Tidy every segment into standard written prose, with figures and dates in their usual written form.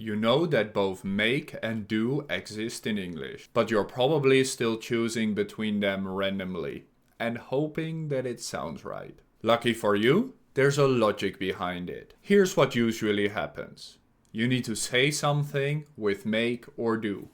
You know that both make and do exist in English, but you're probably still choosing between them randomly and hoping that it sounds right. Lucky for you, there's a logic behind it. Here's what usually happens. You need to say something with make or do.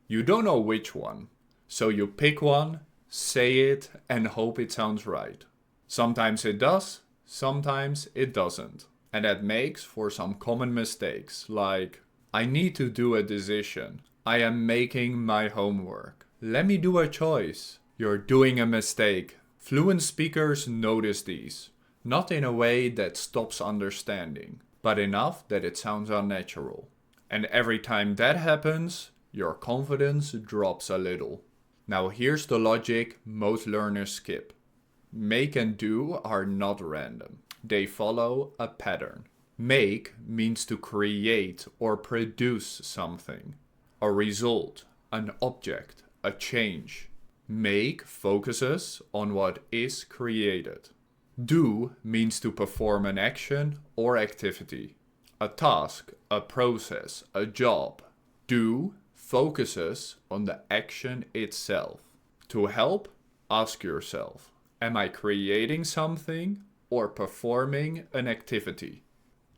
You don't know which one, so you pick one, say it, and hope it sounds right. Sometimes it does, sometimes it doesn't. And that makes for some common mistakes, like I need to do a decision. I am making my homework. Let me do a choice. You're doing a mistake. Fluent speakers notice these. Not in a way that stops understanding, but enough that it sounds unnatural. And every time that happens, your confidence drops a little. Now here's the logic most learners skip. Make and do are not random. They follow a pattern. Make means to create or produce something. A result, an object, a change. Make focuses on what is created. Do means to perform an action or activity. A task, a process, a job. Do focuses on the action itself. To help, ask yourself, am I creating something or performing an activity?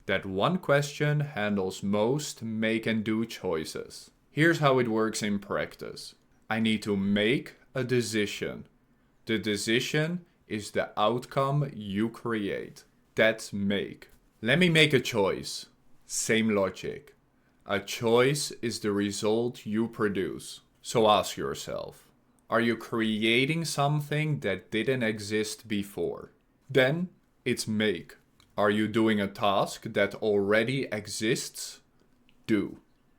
That one question handles most make and do choices. Here's how it works in practice. I need to make a decision. The decision is the outcome you create. That's make. Let me make a choice. Same logic. A choice is the result you produce. So ask yourself, are you creating something that didn't exist before? Then it's make. Are you doing a task that already exists? Do.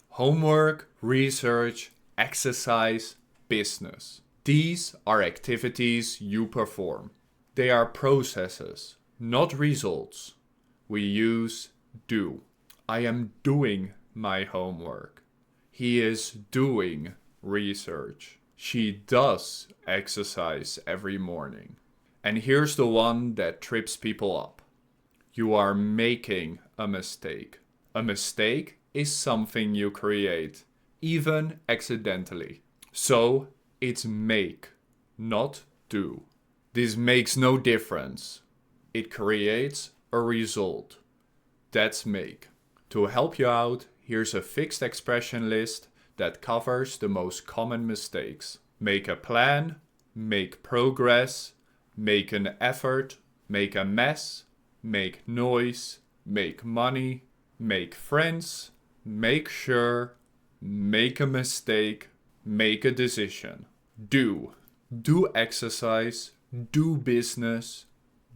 Homework, research, exercise, business. These are activities you perform. They are processes, not results. We use do. I am doing my homework. He is doing research. She does exercise every morning. And here's the one that trips people up. You are making a mistake. A mistake is something you create, even accidentally. So it's make, not do. This makes no difference. It creates a result. That's make. To help you out, here's a fixed expression list that covers the most common mistakes. Make a plan, make progress, make an effort, make a mess, make noise, make money, make friends, make sure, make a mistake, make a decision. Do. Do exercise, do business,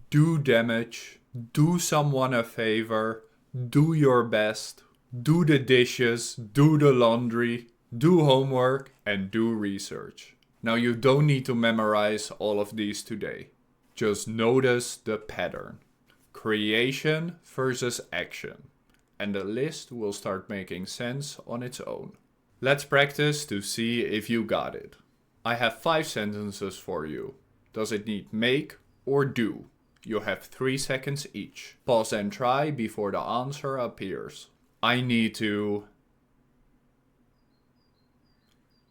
do damage, do someone a favor, do your best, do the dishes, do the laundry, do homework, and do research. Now you don't need to memorize all of these today. Just notice the pattern. Creation versus action. And the list will start making sense on its own. Let's practice to see if you got it. I have 5 sentences for you. Does it need make or do? You have 3 seconds each. Pause and try before the answer appears. I need to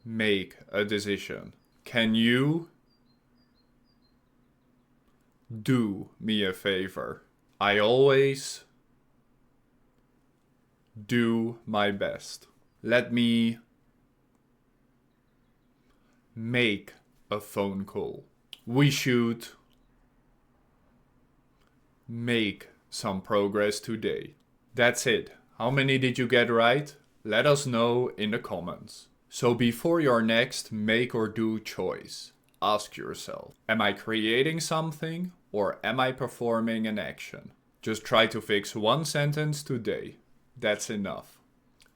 make a decision. Can you do me a favor? I always do my best. Let me make a phone call. We should make some progress today. That's it. How many did you get right? Let us know in the comments. So before your next make or do choice, ask yourself, am I creating something or am I performing an action? Just try to fix one sentence today. That's enough.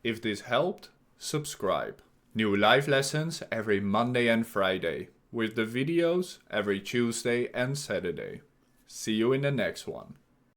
If this helped, subscribe. New live lessons every Monday and Friday, with the videos every Tuesday and Saturday. See you in the next one.